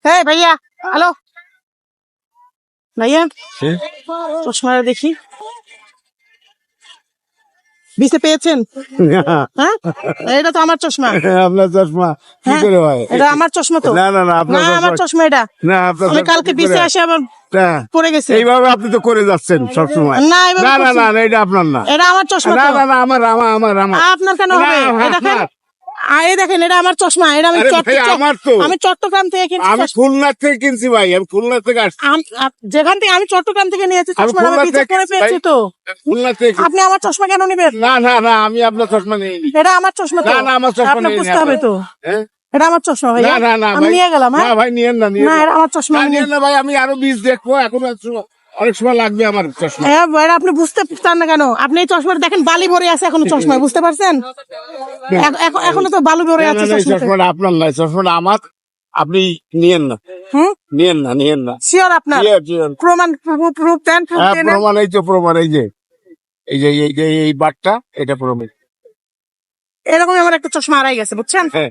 হ্যাঁ ভাইয়া, হ্যালো ভাইয়া, চশমাটা দেখি, বিছে পেয়েছেন? হ্যাঁ, এটা তো আমার চশমা। আপনার চশমা কি হ্যাঁ, করে হয়? এটা আমার চশমা তো। না না না, না, আপনার আমার চশমা এটা। না, আপনার আমি চশমা কালকে কি বিছে করে? আসে আবার না, পড়ে গেছে। এইভাবে আপনি তো করে যাচ্ছেন সবসময়। না, এইভাবে না না করছি না না। না, এটা আপনার না। এটা আমার চশমা না তো। না না, আমার আমার আমার আমার আপনার কেন না, হবে? এই দেখেন, আমার। এই দেখেন, এটা আমার চশমা। এটা আমি আরে ভাই, আমার তো। আমি চট্টগ্রাম থেকে কিনছি আমি চশমা। খুলনা থেকে কিনছি ভাই, আমি খুলনা থেকে আসছি। যেখান থেকে আমি চট্টগ্রাম থেকে নিয়েছি আমি চশমা, আমি খুলনা বিছে থেকে পরে পেয়েছি ভাই। তো। খুলনা থেকে। আপনি আমার চশমা কেন নিবেন? না না না, আমি আপনার চশমা নিইনি। এটা আমার চশমা তো। না না, আমার চশমা আপনার নিইনি বুঝতে হবে তো। হ্যাঁ? এটা আমার চশমা না ভাইয়া। না না আমি ভাই, নিয়ে গেলাম। না হ্যাঁ, ভাই, নিয়েন না, নিয়েন না, না। এটা আমার চশমা। না, আমি নিয়েন না ভাই, আমি আরো বীজ দেখবো, এখন অনেক সময় লাগবে আমার চশমা। এটা আপনি বুঝতে পারছেন না কেন? আপনি এই চশমাটা দেখেন, বালি ভরে আছে এখনো চশমায়, বুঝতে পারছেন? এখনো তো বালু ভরে না না আছে না, এই চশমাতে। চশমাটা আপনার নয়, চশমাটা আমার। আপনি নিয়েন না, হুম, নিয়েন না, নিয়েন না। শিওর আপনার? Sure, sure. প্রমাণ, প্রুফ দেন, প্রুফ হ্যাঁ, দিয়ে দেন। প্রমাণ, এই তো প্রমাণ, এই যে এই যে এই বারটা, এটা প্রমাণ। এরকমই আমার একটা চশমা হারাই গেছে, বুঝছেন? হ্যাঁ।